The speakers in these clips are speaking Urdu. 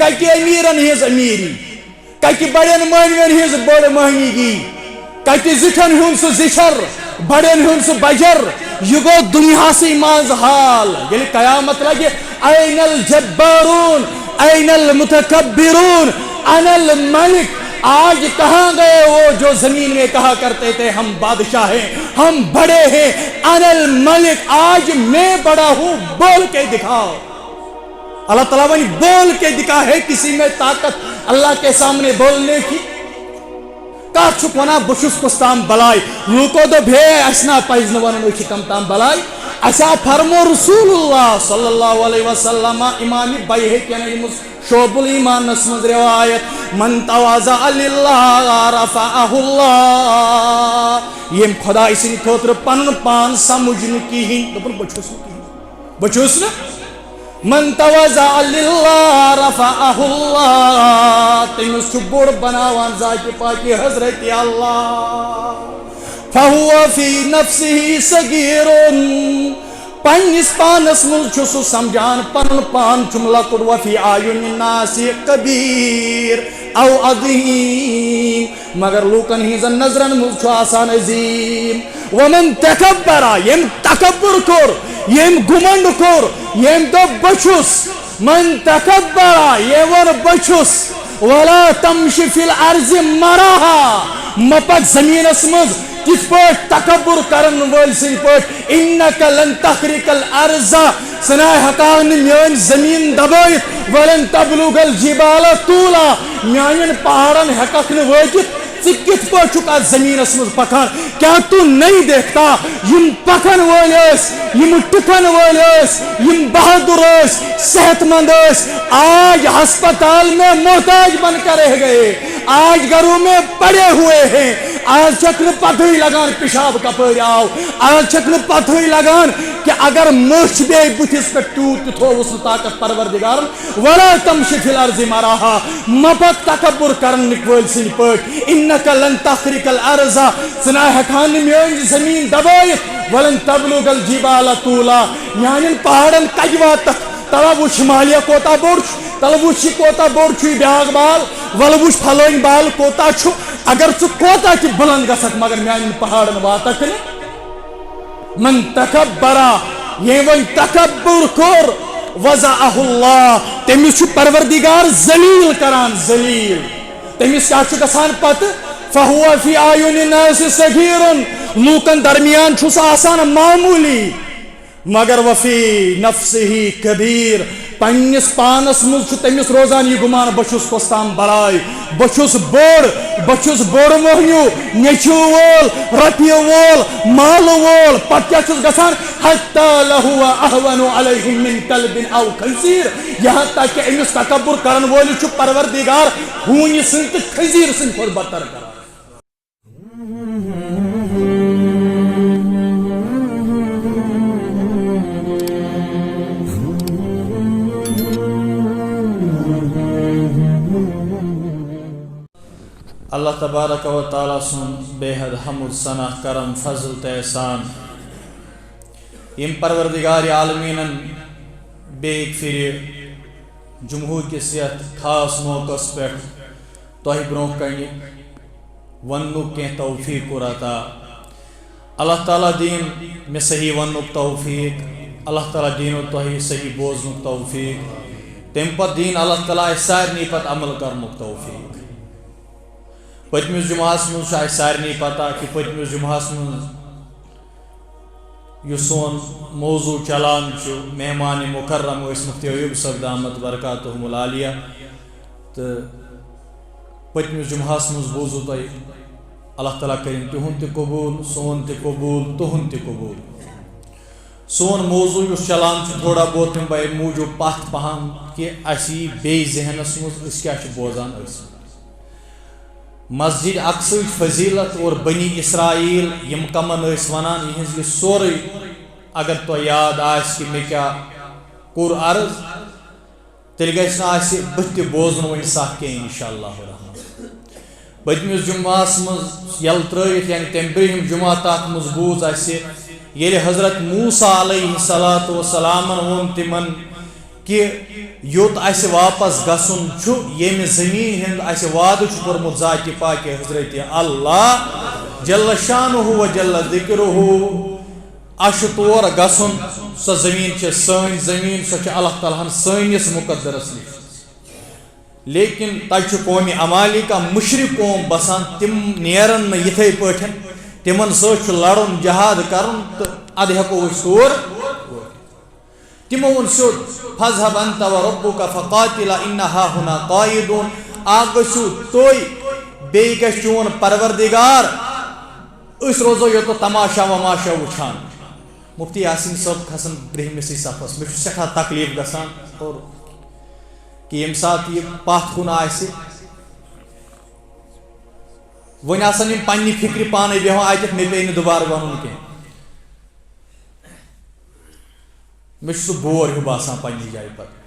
کتہ امیرن ہز امیری کتہ بڑین مہنین ہز بڑ مہنگی کتہ زٹھن ہند سہ زچھر بڑین ہند سہ بجر یہ گو دنیا سی ماز حال یل قیامت لگے این الجبارون این المتکبرون انا الملک آج کہاں گئے وہ جو زمین میں کہا کرتے تھے ہم بادشاہ ہیں ہم بڑے ہیں انا الملک آج میں بڑا ہوں بول کے دکھاؤ اللہ تعالیٰ نے بول کے دکھا ہے کسی میں طاقت اللہ کے سامنے بولنے کی کات چھک ونا بشس کس تام بلائی لوکو دو بھے اسنا پائز نوانا نوچی کم تام بلائی اسا فرمو رسول اللہ صلی اللہ علیہ وسلم امام بیہقی نے شعب الایمان نسمد روایت من تواضع للہ رفعہ اللہ یم خدا اسن خاطر پن پان سمجھن کہین دپن بچوس نا من تواضع للہ رفعہ اللہ تمس بوڑ بناوان ذات پاکی حضرت اللہ فہو فی نفسہ صغیر پنس پانس مل سہ سمجھان پن پان چم لکٹ وفی آیون الناس کبیر او عظیم مگر لوکن ہزن نظرن مل آسان عظیم ومن تکبر یم تکبر کور یم گمنڈ کور یم دو بچس من تکبر یہ بچس ولا تمشی فی الارض مراہا مپک زمین اسمز کس پاٹ تکبر کرن ول سن پاٹ انک لن تخرق الارض سنا حقان میان زمین دبائت ولن تبلغ الجبال طولا میان پہاڑن حقق وجت کت پاٹ زمین مز پکان کیا تو نہیں دیکھتا یم پکن ولس یم ٹکن ولس یم بہادر صحت مند آج ہسپتال میں محتاج بن کر رہ گئے آج گھروں میں پڑے ہوئے ہیں آج چھکن پتہ ہی لگان پیشاب کپر آو آج چھکن پتہ ہی لگان کہ اگر مچھ بے بتس پہ ٹوٹ تھو اس طاقت پروردگار ولا تمشی فی الارض مراہا مپک تکبر کرن نکول سن پٹ انک لن تخرق الارض سنا ہکان میون زمین دبائت ولن تبلغ الجبال طولا میان پہاڑن کجوات تلا وچ شمالیہ کوتا بورچ تلا وچ کوتا بورچ بیاگ بال ول وچ پھلوین بال کوتا چھ اگر ژٕ کوتا کہ بلند گژھکھ مگر میان پہاڑن واتکھ من تکبر یہ ون تکبر کور وضعہ اللہ تمس چھ پروردگار ذلیل کران ذلیل تمس کیا چھ گژھان پتہ فہو فی اعین الناس صغیر لوکن درمیان چھس آسان معمولی مگر وفی نفسہ کبیر پنس پانس مز تمس روزان یہ گمان بچس کوستام بڑائی بچس بوڑ موہنیو نیچو وول رپیو وول مال وول پت کیا چھس گژھان حتی لہو احون علیہم من کلب او خنزیر یہاں تک کہ امس تکبر کرن وول چھ پروردگار ہونی سن تو خنزیر سن کھول بدتر کران اللہ تبارک و تعالی سن بے حد حمد ثنا کرم فضل تحسان یم پروردگار عالمینن بے ایک پھر جمہور کی صحت خاص موقع پہ تہ برو کن ون کی توفیق عطا اللہ تعالیٰ دین میں صحیح ون توفیق اللہ تعالیٰ دین تہ صحیح بوزن توفیق تم پتہ دین اللہ تعالیٰ سارے پتہ عمل کرن توفیق پتمس جمعہس مز سارے پتہ کہ پتمس جمعہس مز یہ سون موضوع چلان مہمان مکرم مفتی ایوب صاحب دامت برکاتہم العالیہ تو پتمس جمعہس مز بوزو تہ اللہ تعالیٰ کرن تہند تہ قبول سون تہ قبول تہند تہ قبول سون موضوع اس چلان تھوڑا بہت بے موجود پتھ پہن کہ اسی بے ذہنس مز کیا بوزان مسجد اقصی فضیلت اور بنی اسرائیل یم کمن ونان یہ سورے اگر تو یاد آس کہ میں کیا کور عرض تیل گھس بت بوزن ون سخ کی انشاءاللہ الرحمن پتمس جمعہس مز یل ترائت یعنی تم برہم جمعہ تک مز بوز یل حضرت موسیٰ علیہ الصلوۃ والسلام وون تمن کہ یوت اس واپس گسن یم زمین ہند اس وعدہ کورمت ذات پاک حضرت اللہ جل شانہ و جل ذکرہ اس تور گسن سو زمین سن زمین سو اللہ تعالیٰ سنس مقدرس نش لیکن تج قوم عمالیکا مشرق قوم بسان تم نیرن نہ یتھے پٹھن تمن سۭتۍ چھُ لڑن جہاد کرن تو اد ہیکو أسۍ تور تمو وون سیود فاذهب انت وربك فقاتلا انها هنا قائدون آگسو توي بیٚیہِ گژھِ چون پروردگار أسۍ روزو یوت تماشا وماشا وٕچھان مفتی یاسین صٲب کھسن برہمسٕے صفس مےٚ چھُ سٮ۪ٹھاہ تکلیٖف گژھان اور کہ یم سات یہ پتھ کن آسہِ ون آسن یم پننہِ فکرِ پانے بیہوان اتھ مےٚ پیٚیہِ نہٕ دُبارٕ ونُن کینٛہہ مےٚ چھُ سُہ بور ہیوٗ باسان پننہِ جایہِ پتہٕ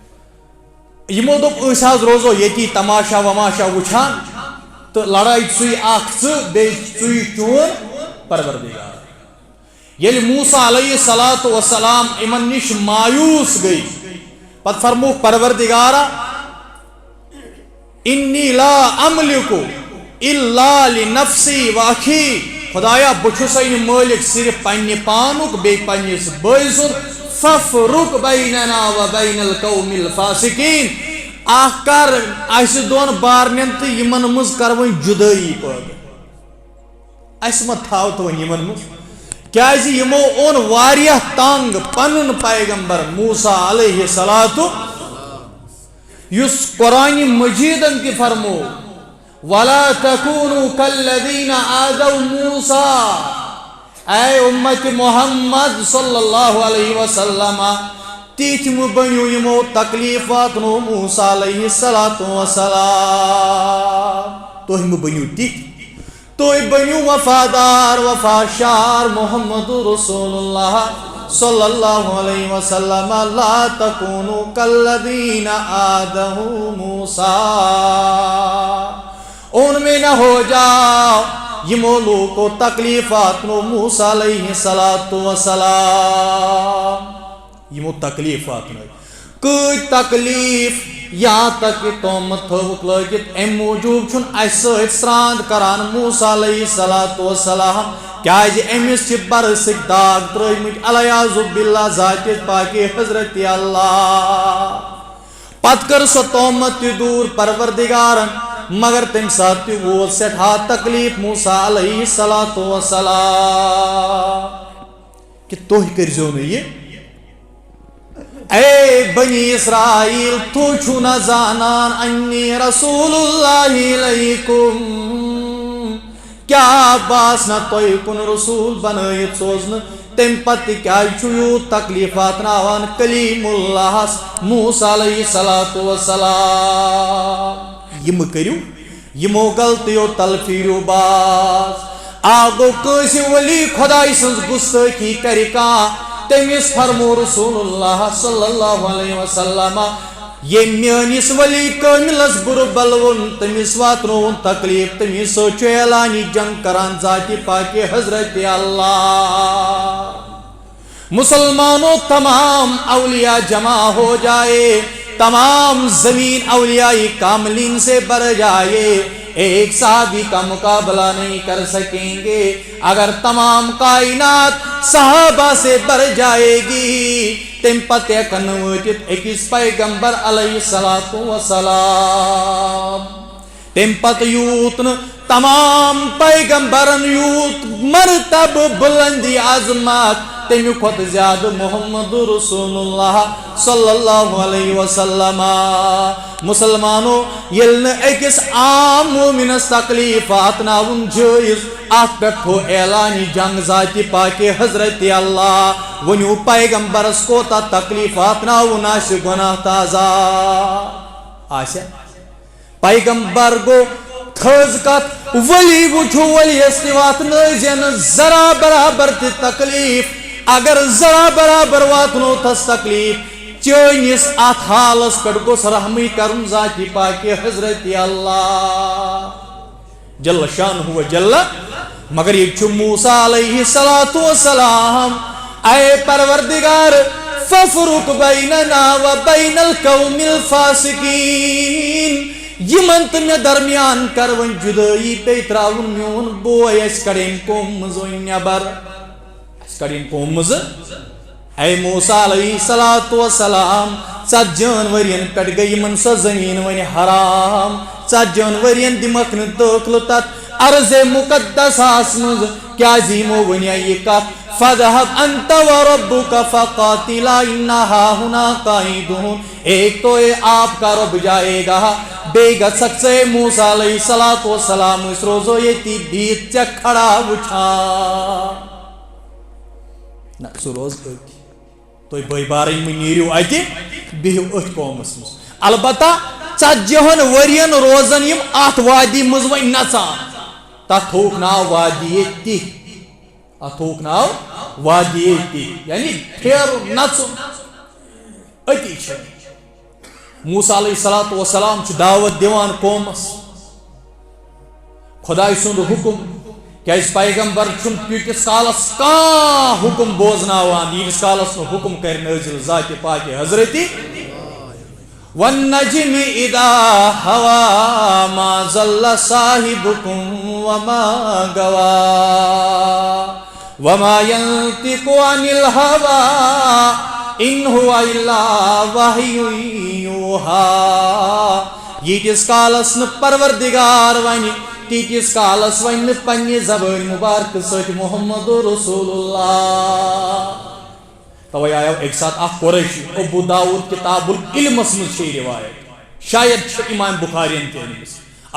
یمو دوٚپ أسۍ حظ روزو ییٚتی تماشا وماشا وٕچھان تہٕ لڑٲے ژٕے اکھ ژٕ بیٚیہِ ژٕے چون پروردگار ییٚلہِ موسیٰ علیہ الصلوۃ والسلام یمن نش مایوس گٔے پتہٕ فرمووُکھ پروردگارا انی لا املک الا لنفسی واخی خدایا بچھسے مالک صرف پنہ پانک بی پنس بٲے سُنٛد ففرق بیننا و بین القوم الفاسقین اکھ کر اسہ دون بارنین تو یمن مز کر وۄنۍ جدٲیی پٲدٕ اسہ ما تھاو تو وۄنۍ یمن مز کیازِ یمو اون واریاہ تنگ پنن پیغمبر موسیٰ علیہ الصلوۃ یس قرآن مجیدن کی فرمو ولا تکونوا کالذین آذوا موسیٰ اے امت محمد صلی اللہ علیہ وسلم تیتھ مہ بنیو یمو تکلیف واتنو موسیٰ علیہ السلام تُہۍ مہ بنیو تیتھ تُہۍ بنیو وفادار وفاشار محمد رسول اللہ صلی اللہ علیہ وسلم لا تکونوا کالذین آذوا موسیٰ ان میں نہ ہو جاؤ یمو لوگ کو تکلیفات نو موسیٰ علیہ السلام یمو تکلیفات نو کوئی تکلیف یہاں تک کہ تم تھوک لگت ام موجوب چھن اس سۭتۍ سرٛان کران موسیٰ علیہ السلام کیازِ امس چھ برسک داغ ترٲیمٕتۍ الیاذ باللہ ذات پاک حضرت اللہ پتہٕ کٔر سۄ تہمت تہِ دوٗر پروردگارن مگر تمہِ ساتہٕ تہِ ووت سٮ۪ٹھاہ تکلیٖف موسیٰ علیہ السلام کہ تُہۍ کٔرۍزیو نہٕ یہِ اے بنی اسرائیل تُہۍ چھُو نہ زانان انی رسول اللہ علیکم کیا باس نہ تُہۍ کُن رسول بنٲیِتھ سوزنہٕ تمہِ پتہٕ تہِ کیازِ چھُ یوٗت تکلیٖف واتناوان کلیم اللہس موسیٰ علیہ السلام یم کٔرِو یمو غلطیو تل پھیٖرِو باز آگو کٲنٛسہِ ولی خۄداے سٕنٛز گُستٲخی کرِ کانٛہہ تٔمِس فرمو رسول اللہ صلی اللہ علیہ وسلم ییٚمۍ میٲنِس ولی کٲمِلس بُرٕ بلوُن تٔمِس واتنووُن تکلیٖف تٔمِس سۭتۍ چھُ اعلانہِ جنگ کران ذاتِ پاک حضرت اللہ مسلمانوں تمام اولیاء جمع ہو جائے تمام زمین اولیاء کاملین سے بھر جائے ایک صحابی کا مقابلہ نہیں کر سکیں گے اگر تمام کائنات صحابہ سے بھر جائے گی تم پتہ کن وٲتِتھ أکِس پیغمبر علیہ السلام تم پتہ یوٗت نہٕ تمام پیغمبرن یوٗت مرتبہ بلندی عظمت تمہِ کھۄتہٕ زیادٕ محمد رسول اللہ صلی اللہ علیہ وسلم مسلمانو ییٚلہِ نہٕ أکِس عام مومنس تکلیٖف واتناوُن جٲیز اتھ پٮ۪ٹھ تھوٚو اعلانہِ جنگ ذاتِ پاک حضرت اللہ ؤنِو پیغمبرس کوتاہ تکلیٖف واتناوُن آسہِ گۄناہ تازہ آسیا پیغمبر گوٚو تھٔز کتھ ولی وٕچھو ؤلیس تہِ واتنٲیزِ نہٕ ذرا برابر تہِ تکلیٖف اگر ذرا برابر واتنو تس تکلیٖف چٲنِس اتھ حالس پٮ۪ٹھ گوٚژھ رحمٕے کرُن ذاتِ پاک حضرت اللہ جل شانہ و جل مگر یہ چھُ موسیٰ علیہ السلام اے پروردگار فَافْرُقْ بَيْنَنَا وَبَيْنَ الْقَوْمِ الْفَاسِقِينَ یمن تہٕ مےٚ درمیان کر وۄنۍ جُدٲیی بیٚیہِ ترٛاوُن میون بوے اَسہِ کڑٕنۍ قوم منٛز وۄنۍ نٮ۪بر اَسہِ کڑٕنۍ قوم منٛزٕ اے موسیٰ علیہ الصلوۃ والسلام 40 ؤرین پٮ۪ٹھ گٔے یِمن سۄ زٔمیٖن وۄنۍ حرام 40 ؤرین دِمکھ نہٕ دٲخلہٕ تتھ عرضِ مُقدسَس منٛز کیٛازِ یِمو وَنیٛا یہِ کتھ فَاذْهَبْ أَنْتَ وَرَبُّكَ فَقَاتِلَا إِنَّا هَاهُنَا قَاعِدُونَ ایک تو آپ کا رب جائے گا بیٚیہِ گژھکھ ژٕ موسیٰ علیہ الصلوۃ والسلام أسۍ روزو ییٚتی بِہِتھ ژےٚ کھڑا وٕچھان نہ سُہ روز أتھۍ تُہۍ بٲے بارٕنۍ مہٕ نیٖرِو اَتہِ بِہِو أتھۍ قومس منٛز البتہ 40 ؤرین روزن یِم اَتھ وادی منٛز وۄنۍ نژان تتھ تھووُکھ ناو وادی تہِ اتھ تھووُکھ ناو وادی تہِ یعنی پھیرُن نژُن أتی چھِ موسیٰ علیہ الصلوۃ والسلام چھُ دعوت دِوان قومس خۄداے سُنٛد حُکم کیٛازِ پیغمبر چھُنہٕ تیٖتِس کالس کانٛہہ حُکم بوزناوان ییٖتِس کالس نہٕ حُکم کرِ نٲزِل ذاتِ پاکہِ حضرتِ وَالنَّجْمِ إِذَا هَوَى مَا ضَلَّ صَاحِبُكُمْ وَمَا غَوَى وَمَا يَنطِقُ عَنِ الْهَوَى إِنْ هُوَ إِلَّا وَحْيٌ يُوحَى ییٖتِس کالس نہٕ پروردگار وَنہِ تیٖتِس کالس وَنہِ نہٕ پننہِ زبٲنۍ مُبارکہٕ سۭتۍ محمد رسول اللہ توے آیو ایک ساتھ اخ قریشی ابو داؤد کتاب العلمس منٛز چھِ روایت شاید چھِ امام بخارین تہِ أنمٕژ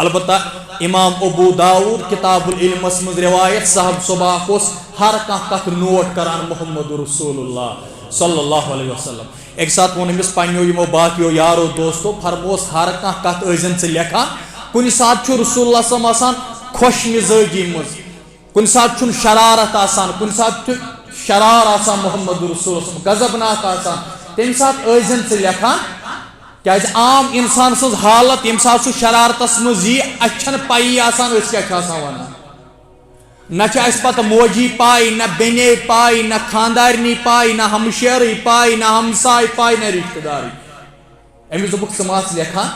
البتہ امام ابو داؤد کتاب العلمس منٛز روایت صاحب صباح اوس ہر کانٛہہ کتھ نوٹ کران محمد رسول اللہ صلی اللہ علیہ وسلم ایک ساتھ ووٚن أمِس پننیو یِمو باقیو یارو دوستو فرموس ہر کانٛہہ کتھ ٲسۍزٮ۪ن ژٕ لیکھان کُنہِ ساتہٕ چھُ رسول اللہ صلی اللہ آسان خۄش مِزٲجی منٛز کُنہِ ساتہٕ چھُنہٕ شرارت آسان کُنہِ ساتہٕ چھُ شرار آسان محمد رسول غضبناک آسان تمہِ ساتہٕ ٲسۍزٮ۪ن ژٕ لیکھان کیٛازِ عام انسان سٕنٛز حالت ییٚمہِ ساتہٕ سُہ شرارتس منٛز یی اَسہِ چھنہٕ پَیی آسان أسۍ کیٛاہ چھِ آسان وَنان نہ چھِ اَسہِ پتہٕ موجی پاے نہ بیٚنے پاے نہ خاندارنی پاے نہ ہمشیرٕے پاے نہ ہمساے پاے نہ رشتہٕ دارٕے أمِس دوٚپُکھ ژٕ ما ژٕ لیکھان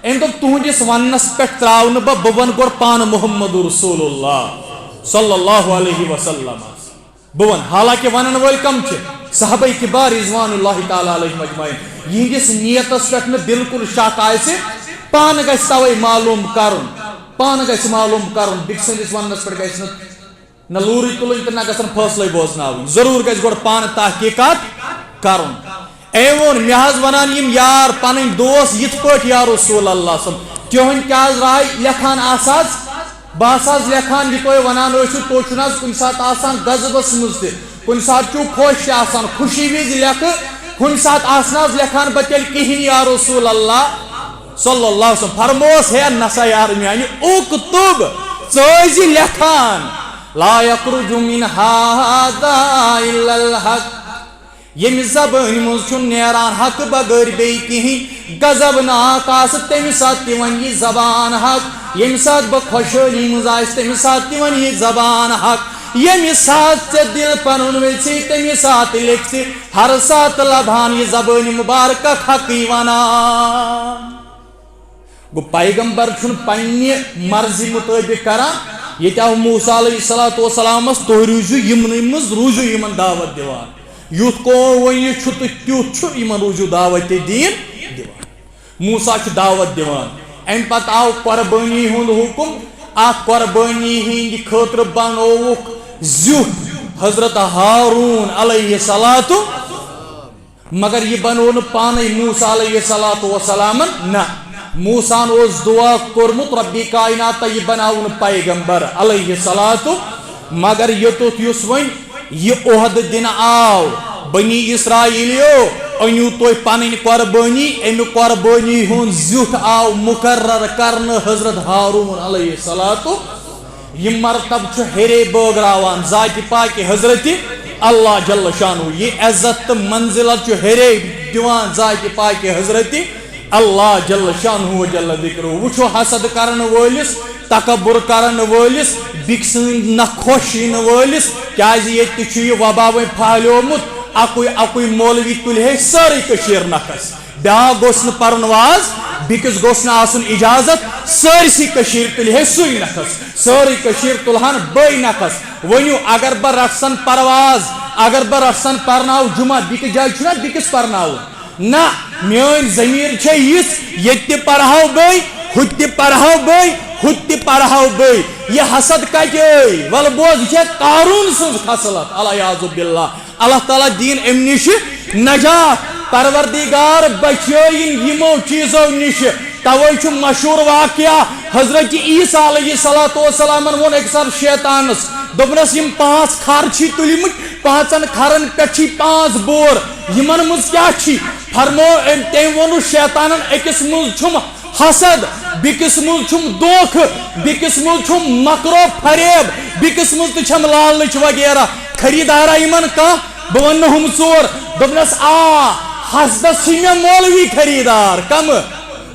أمۍ دوٚپ تُہنٛدِس وننس پٮ۪ٹھ ترٛاو نہٕ بہٕ ونہٕ گۄڈٕ پانہٕ محمد رسول اللہ صلی اللہ علیہ وسلم بہٕ ونہٕ حالانکہِ ونن وٲلۍ کم چھِ صحابہ کبار رضوان اللہ تعالیٰ علیہم اجمعین یِہنٛدِس نیتس پٮ۪ٹھ نہٕ بالکل شک آسہِ پانہٕ گژھِ توے معلوٗم کرُن بیٚکہِ سٕنٛدِس وننس پٮ۪ٹھ گژھِ نہ لوٗرٕے تُلٕنۍ تہٕ نہ گژھن فٲصلے بوزناوٕنۍ ضروٗر گژھِ گۄڈٕ پانہٕ تحقیٖقات کرُن أمۍ ووٚن مےٚ حظ ونان یِم یار پنٕنۍ دوس یِتھ پٲٹھۍ یا رسول اللہ تِہُنٛد کیٛاہ حظ راے لیکھان آسہٕ بہٕ ہسا لیکھان یہِ تُہۍ ونان ٲسِو تُہۍ چھُو نہ حظ کُنہِ ساتہٕ آسان غضبس منٛز تہِ کُنہِ ساتہٕ چھُو خۄش تہِ آسان خوشی وِزِ لیکھٕ کُنہِ ساتہٕ آسہٕ نہٕ حظ لیکھان بہٕ تیٚلہِ کِہیٖنۍ یا رسول اللہ صلی اللہ علیہ وسلم فرموس ہے نسا یار میانہِ اُکتُب ژٕ ٲسۍ لیکھان لا یخرج من ہذا الا الحق ییٚمہِ زبٲنۍ منٛز چھُنہٕ نیران حق بغٲر بیٚیہِ کِہیٖنۍ غضبناک آسہٕ تمہِ ساتہٕ تہِ وَنہِ یہِ زبان حق ییٚمہِ ساتہٕ بہٕ خۄشحٲلی منٛز آسہِ تمہِ ساتہٕ تہِ وَنہِ یہِ زبان حق ییٚمہِ ساتہٕ ژےٚ دِل پنُن ویژھی تمہِ ساتہٕ لیکھِ ژٕ ہر ساتہٕ لبان یہِ زبٲنۍ مُبارکہ حقٕے ونان گوٚو پیغمبر چھُنہٕ پننہِ مرضی مُطٲبِق کران ییٚتہِ آو موسیٰ علیہ الصلوۃ والسلامس تُہۍ روٗزِو یِمنٕے منٛز روٗزِو یِمن دعوت دِوان یُتھ قوم وۄنۍ چھُ تہٕ تیُتھ چھُ یِمن روٗزِو دعوت دیٖن دِوان موسیٰ چھُ دعوت دِوان امہِ پتہٕ آو قۄربٲنی ہُنٛد حُکم اکھ قۄربٲنی ہِنٛدِ خٲطرٕ بنووُکھ زیُٹھ حضرت ہاروٗن علیہ الصلوۃ مگر یہِ بنوو نہٕ پانے موسیٰ علیہ الصلوۃ والسلامن نہ موسیٰ ہن اوس دعا کوٚرمُت رۄبِ کاینات یہِ بناوُن پیغمبر علیہ الصلوۃ مگر یوٚتُتھ یُس وۄنۍ یہِ عہدٕ دِنہٕ آو بنی اسرائیلیو أنِو تُہۍ پنٕنۍ قۄربٲنی امہِ قۄربٲنی ہُنٛد زیُٹھ آو مُقرر کرنہٕ حضرت ہاروٗن علیہ الصلوۃ یہِ مرتب چھُ ہیرے بٲگراوان ذاتِ پاکہِ حضرتِ اللہ جل شانہ یہِ عزت تہٕ منزلت چھُ ہیرے دِوان ذاتِ پاکہِ حضرتِ اللہ جل شانہ جل ذکرہ وٕچھو حسد کرن وٲلِس تکبر کرن وٲلِس بیٚکہِ سٕنٛدۍ نہ خۄش یِنہٕ وٲلِس کیٛازِ ییٚتہِ چھُ یہِ وبا وۄنۍ پھالیومُت اکوی مولوی تل ہے ساری کشیر نفس بیاا گوس ن پرن واز بیکس گوس ن آسن اجازت سارسی کشیر تل ہے سوی نفس ساری کشیر تلہن بے نفس ونیو اگر بہ رٹسن پرواز اگر بہ رٹسن پرناو جمعہ بیکس جائے چھنا بیکس پرناو نا میون ضمیر چھے یس یت پرہاو بے ہت پرہاو بے ہت پرہاو بے یہ حسد کتہ ول بوز یہ قارون سن خصلت الیاذ باللہ اللہ تعالیٰ دین ام نش نجات پروردگار بچین یمو چیزو نش توے چھ مشہور واقعہ حضرت عیسیٰ علیہ السلام ون ایک سر شیطانس دپنس یم 5 کھر چھ تلمت 5 کھرن پہ 5 بور یمن مز کیا چھ فرمو تم ون شیطانن اکس مز چھم حسد بیکس مز چھم دوکھ بیکس مز چھم مکر و فریب بیکس مز تچھم لالچ وغیرہ خریدارا یمن کا بہ ون ہم ژور دپنس حسدس چھ مے مولوی خریدار کم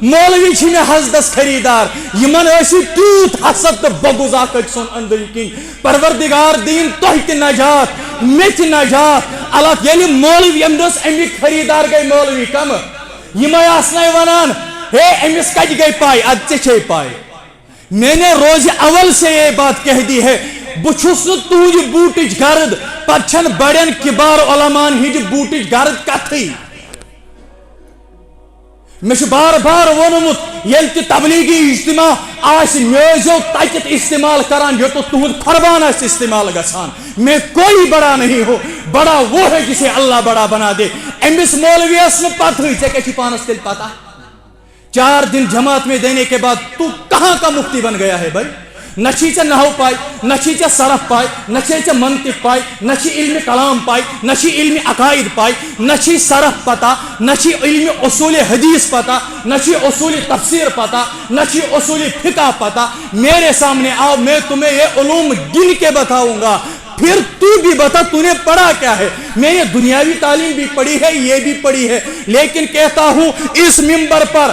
مولوی چھ مے حسدس خریدار یمن اسی تیوت حسد تو بغض اک سن اندر کن پروردگار دین تہ تہ نجات مت نجات اللہ یلی مولوی امدس امی خریدار گئی مولوی کم یم آسنے ونان ہے امس کت گئی پائی اد ے پائی میں نے روز اول سے یہ بات کہہ دی ہے بچھس نا تہذ بوٹچ گرد پتہ بڑین کبار علمان ہند بوٹچ گرد کتھی میں بار بار وونمت یل تہ تبلیغی اجتماع آس میزو تتت استعمال کران جو تو تہد قربان آس استعمال گژھان میں کوئی بڑا نہیں ہو بڑا وہ ہے جسے اللہ بڑا بنا دے امس مولویس نے پتہ ژے کیا پانس تیل پتہ 4 دن جماعت میں دینے کے بعد تو کہاں کا مفتی بن گیا ہے بھائی نہ چھی ژے نحو پائی نہ چھی ژے صرف پائی نہ چھی ژے منطق پائی نہ چھی علم کلام پائی نہ چھی علم عقائد پائی نہ چھی صرف پتہ نہ چھی علم اصول حدیث پتہ نہ چھی اصول تفسیر پتہ نہ چھی اصول فقہ پتہ میرے سامنے آؤ میں تمہیں یہ علوم گن کے بتاؤں گا پھر تو بھی بتا تو نے پڑھا کیا ہے میں یہ دنیاوی تعلیم بھی پڑھی ہے یہ بھی پڑھی ہے لیکن کہتا ہوں اس منبر پر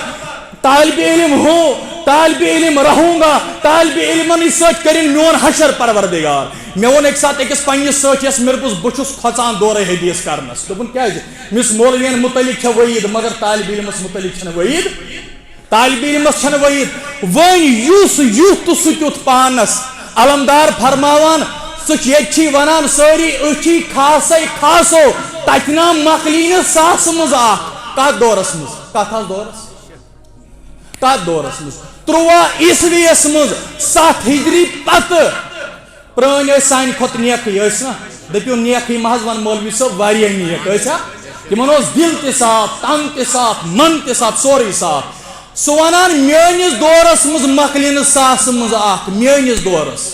طالب علم ہوں طالب علم رہوں گا طالب علم سچ کریں میون حشر پروردگار میں ون ایک ساتھ اکس پنس سچس مرپس بچس کھوچان دورے حدیث کرنس دپن کیا مس مولوین متعلق چھ وعید مگر طالب علمس متعلق چھن وعید طالب علمس چھن وعید ون یس یوت تو سچت پانس علمدار فرماوان سچ یچھی ونان ساری اچھی خاصے خاصو تتنا مقلین ساس مز کت دورس مز کت دورس کت دورس مز 13 عیسویس مز 7 ہجری پتہ پران سان کھت نیکی نا دپیو نیکی محض ون مولوی صاحب واریاہ نیک ٲسا تمن اوس دل تہ صاف تن تہ صاف من تہ صاف سورُے صاف سُہ ونان میٲنِس دورس مز مکلین ساس مز میٲنِس دورس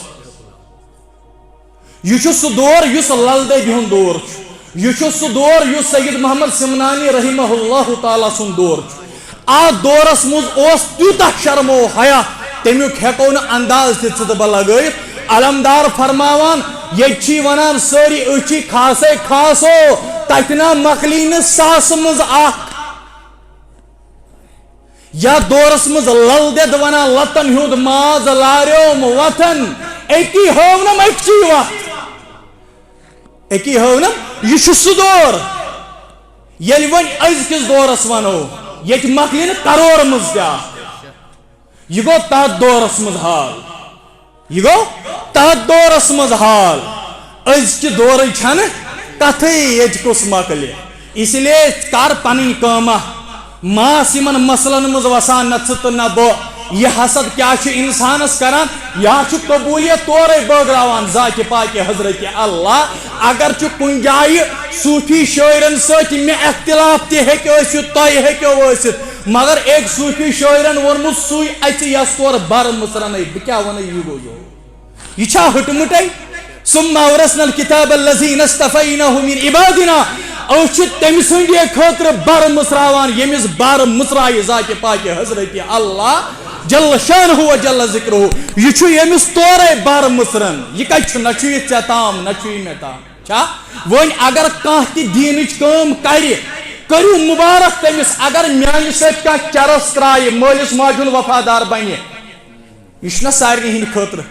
یہ چھُ سُہ دور یُس لل دیبہِ ہُنٛد دور چھُ یہ چھُ سُہ دور یُس سید محمد سمنانی رحمہ اللہ تعالیٰ سُنٛد دور چھُ آت دورس مز اوس تیوتاہ شرم و حیا تمیک ہیکو نہ انداز تہ ژتبہ لگٲیِتھ علمدار فرماوان یچھی ونان ساری اچھی خاصے خاصو تتنا مکلین ساس مز یا دورس مز لل دید ونان لتن ہند ماز لاریوم وطن اکی ہونم اکچی وقت اکی ہونم یہ سہ دور یل ون ازکس دورس ونو یت مکلین کرور مز تہ یہ گو تات دورس مز حال یہ گو تات دورس مز حال ازکہ دور چھن کتھے یت کس مکلے اس لیے کر پن کامہ ماس یمن مسلن مز وسان نہ ژٕ نہ بہ یہ حسد کیا انسانس کران یا قبولیت تورے بٲگراوان ذات پاک حضرت اللہ اگر کن جائے صوفی شاعرن ست میں اختلاف تہ تہ مگر ایک صوفی شاعرن وونمت سوئی اچ یس تور بر مصرن بہ کیا ون یہ گو یہ چھا ہٹمٹے ثم اورثنا الكتاب الذين اصطفيناه من عبادنا اوچ تم سندے خاطر بر مصراوان یمس بر مصرائے ذات پاک حضرت اللہ جل شانہ و جل ذکرہ یہ چھو یمس تورے بار مصرن یہ کچھ نہ چھو ژے تام نہ چھو مے تام چھا ون اگر کانٛہہ تہِ دیٖنٕچ کٲم کرِ کٔرِو مبارک تٔمِس اگر میانہِ سۭتۍ کانٛہہ چرس ترایہِ مٲلِس ماجہِ ہُنٛد وفادار بنہِ یہ چھُنہ سارنٕے ہٕنٛدِ خٲطرٕ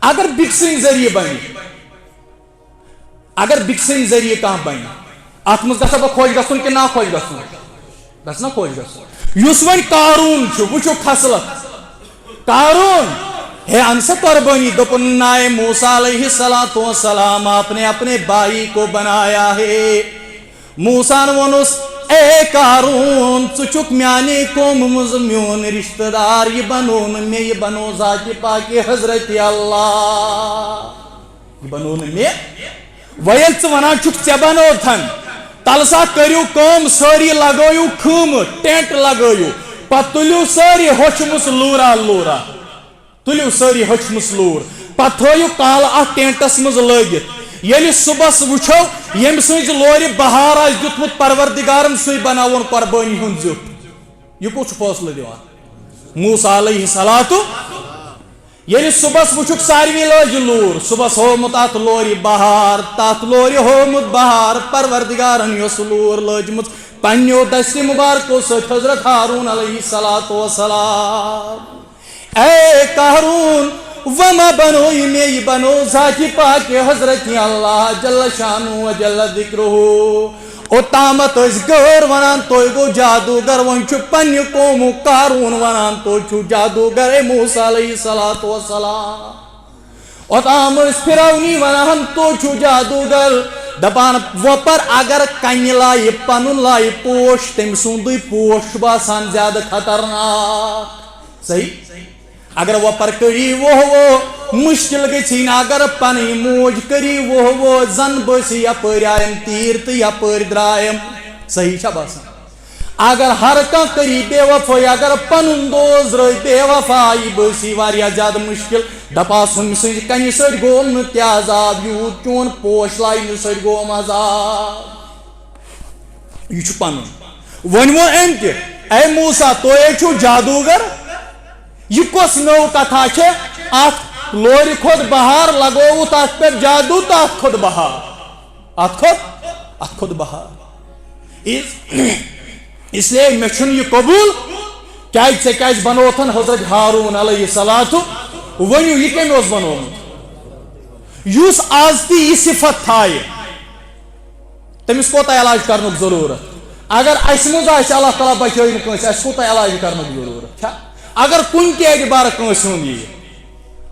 اگر بیٚکہِ سٕنٛدۍ ذٔریعہٕ بنہِ اگر بیٚکہِ سٕنٛدۍ ذٔریعہٕ کانٛہہ بنہِ ات مز گژھا بہ خوش گژھُن کہ نا خوش گژھُن گژھِ نا خوش گژھُن یُس وۄنۍ قارون چھُ وٕچھو خصلت قارون ہے ان سے قربانی دوپن نائے موسیٰ علیہ السلام آپ نے اپنے بھائی کو بنایا ہے موسیٰ نے ونس اے قارون ژٕ چھُکھ میانے قوم منٛز میون رشتہ دار یہ بنو نہٕ مےٚ یہ بنو ذاتِ پاکِ حضرت اللہ یہ بنو نہٕ مےٚ وۄنۍ ییٚلہِ ژٕ ونان چھُکھ ژےٚ بنوتھن تلہٕ سا کٔرِو کٲم سٲری لگٲیِو خۭمہٕ ٹٮ۪نٹ لگٲیِو پتہٕ تُلِو سٲری ہوٚچھمٕژ لوٗرا لوٗرا تُلِو سٲری ہوٚچھمٕژ لوٗر پتہٕ تھٲیِو کالہٕ اتھ ٹٮ۪نٹس منٛز لٲگِتھ ییٚلہِ صُبحس وٕچھو ییٚمہِ سٕنٛزِ لورِ بہار آسہِ دیُتمُت پروردِگارن سُے بناوُن قۄربٲنی ہُنٛد زیُٹھ یہ کُس چھُ فٲصلہٕ دِوان موسیٰ علیہ السلام ییٚلہِ صُبحس وٕچھُکھ ساروی لٲجہِ لوٗر صُبحس ہومُت اتھ لورِ بہار تتھ لورِ ہومُت بہار پروردِگارن یۄس لوٗر لٲجمٕژ پننیو دستہِ مُبارکو سۭتۍ حضرت ہارون علیہ السلام اے قارون وما بنوی میں یہ بنو ذات پاک حضرت اللہ جل شانہ و جل ذکرہ اوتامت اس غیر ونان توی گو جادوگر ون چھُ پننہِ قومُک قارون ونان تو چھُ جادوگر اے موسیٰ علیہ السلام اوتام اس فرعونی ونان تو چھُ جادوگر دپان وپر اگر کنہِ لایہِ پنُن لایہِ پوش تٔمۍ سُنٛدُے پوش چھُ باسان زیادٕ خطرناک صحیح اگر وپر کری وہ مشکل گژھِنۍ اگر پنٕنۍ موج کری وہ زن بٲسی یپٲرۍ آیم تیٖر تہٕ یپٲرۍ درٛایم صحیح چھا باسان اگر ہر کانٛہہ کری بے وفٲیی اگر پنُن دوست درٛٲے بے وفا یہِ بٲسی واریاہ زیادٕ مشکل دپاس ہُمہِ سٕنٛزِ کنہِ سۭتۍ گوٚوم نہٕ تہِ عذاب یوٗت چون پوش لاینہٕ سۭتۍ گوٚوم عذاب یہِ چھُ پنُن وۄنۍ ووٚن أمۍ تہِ اے موسیٰ تُہۍ چھُو جادوگر یہ کس نو کتھا چھے ات لورِ کھوت بہار لگووُت ات پہ جادو تو ات کھوت بہار ات کھوت بہار اس لیے میں چھن یہ قبول کیا بنوتن حضرت ہارون علیہ السلام ونیو یہ کم اس بنومت یس آز تی یہ صفت تھائے تمس کوتا علاج کرنک ضرورت اگر اس مز آس اللہ تعالیٰ بچٲیِن کٲنٛسہِ اس کوتا علاج کرنک ضرورت چھا اگر کن تہ اعتبار کٲنٛسہِ ہُنٛد یی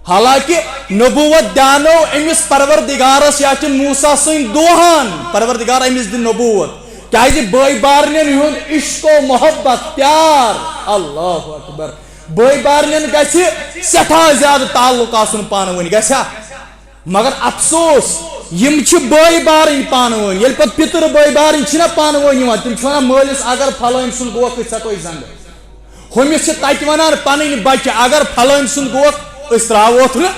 حالانکہ نبوت دیانو امس پروردگارس یا موسیٰ سٕنٛدۍ دۄہن پروردگار امس دِ نبوت کیازِ بٲے بارنٮ۪ن ہُنٛد عشق و محبت پیار اللہ اکبر بٲے بارنٮ۪ن گژھِ سٮ۪ٹھاہ زیادٕ تعلق آسُن پانہٕ ؤنۍ گژھیا مگر افسوس یم چھِ بٲے بارٕنۍ پانہٕ ؤنۍ ییٚلہِ پتہٕ پِتٕر بٲے بارٕنۍ چھِنہ پانہٕ ؤنۍ یِوان تِم چھِ ونان مٲلِس اگر پھلٲنۍ سُنٛد گوکھ أسۍ ژٹو زنٛگہٕ ہُمِس چھِ تتہِ ونان پنٕنۍ بچہِ اگر پھلٲنۍ سُنٛد گوکھ أسۍ ترٛاوہوتھ نہٕ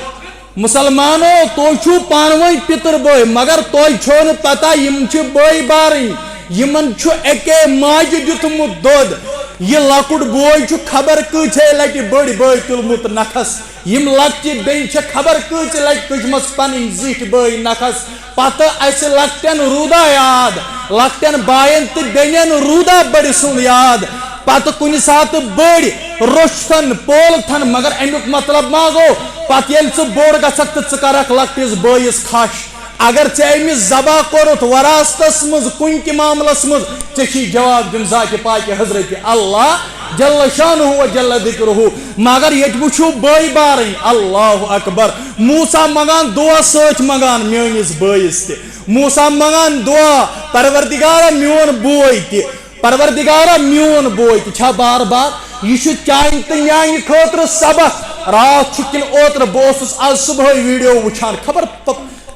مسلمانو تُہۍ چھُو پانہٕ ؤنۍ پِتٕر بٲے مگر تۄہہِ چھو نہٕ پتہ یِم چھِ بٲے بارٕنۍ یِمن چھُ اکے ماجہِ دیُتمُت دۄد یہ لۄکُٹ بوے چھُ خبر کۭژے لٹہِ بٔڑۍ بٲے تُلمُت نکھس یم لۄکچہِ بیٚنہِ چھِ خبر کۭژِ لٹہِ تُجمژ پنٕنۍ زِٹھۍ بٲے نکھس پتہٕ اسہِ لۄکٹٮ۪ن روٗدا یاد لۄکٹٮ۪ن باین تہٕ بیٚنٮ۪ن روٗدا بٔڑِ سُنٛد یاد پتہٕ کُنہِ ساتہٕ بٔڑۍ روٚچھتن پولتھن مگر امیُک مطلب ما گوٚو پتہٕ ییٚلہِ ژٕ بوٚڑ گژھکھ تہٕ ژٕ کرکھ لۄکٹِس بٲیِس کھش اگر ژےٚ أمِس ذبح کوٚرُتھ وراثتس منٛز کُنہِ تہِ معاملس منٛز ژےٚ چھی جواب دیُن ذاتِ پاکہِ حضرت اللہ جل شانہ و جل ذکرہ مگر ییٚتہِ وٕچھِو بٲے بارٕنۍ اللہ اکبر موسیٰ منگان دعا سۭتۍ منگان میٲنِس بٲیِس تہِ موسیٰ منگان دعا پروردگارا میون بوے تہِ پروردگارا میون بوے تہِ چھا بار بار یہ چھُ چانہِ تہٕ میانہِ خٲطرٕ سبق رات چھُ کِنہٕ اوترٕ بہٕ اوسُس آز صبحٲے ویڈیو وٕچھان خبر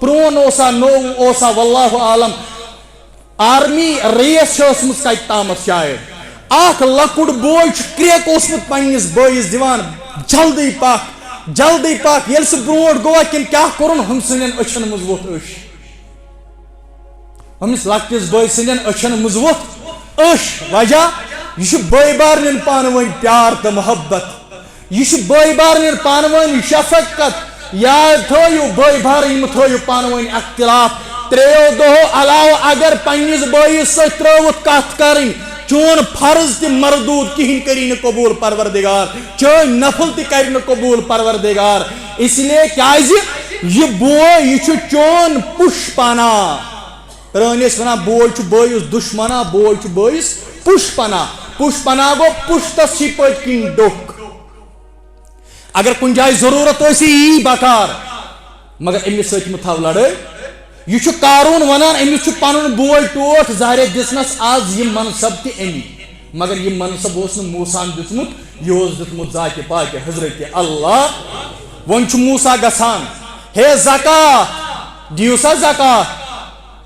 پرون اوسا نوٚو اوسا واللہ عالم آرمی ریس چھِ ٲسمٕژ کتہِ تامتھ شاید اکھ لۄکُٹ بوے چھُ کرٛیک اوسمُت پننِس بٲیِس دِوان جلدی پکھ ییٚلہِ سُہ برونٛٹھ گوٚوا کِنہٕ کیاہ کوٚرُن ہُم سٕنٛدٮ۪ن أچھن منٛز ووٚتھ أچھ ہُمِس لۄکٹِس بٲے سٕنٛدٮ۪ن أچھن منٛز ووٚتھ أچھ وجہ یہ چھُ بٲے بارنٮ۪ن پانہٕ ؤنۍ پیار تہٕ محبت یہ چھُ بٲے بارنٮ۪ن پانہٕ ؤنۍ شفقت یاد تھٲیِو بٲے بارٕنۍ مہٕ تھٲیِو پانہٕ ؤنۍ اختلاف ترٛیٚیو دۄہو علاوٕ اگر پننِس بٲیِس سۭتۍ ترٲوُتھ کتھ کرٕنۍ چون فرض تہِ مردوٗد کِہینۍ کٔری نہٕ قبوٗل پروردگار چٲنۍ نفل تہِ کرِ نہٕ قبوٗل پروردگار اس لیے کیازِ یہ بوے یہ چھُ چون پُش پانا پرٲنۍ ٲسۍ وَنان بوے چھُ بٲیِس دُشمنا بوے چھُ بٲیِس پُش پنا گوٚو پُشتَس چھِ پٔتۍ کِنۍ ڈوٚکھ اگر کُنہِ جایہِ ضروٗرت ٲسی یی بکار مگر أمِس سۭتۍ مہٕ تھاو لڑٲے یہ چھُ قارون ونان أمِس چھُ پنُن بوے ٹوٹھ ظاہرے دِژنس آز یہِ منصب تہِ أمی مگر یہِ منصب اوس نہٕ موساہن دیُتمُت یہِ اوس دیُتمُت ذاتہِ پاکہِ حضرت اللہ وۄنۍ چھُ موسا گژھان ہے زکات دِیِو سا زکات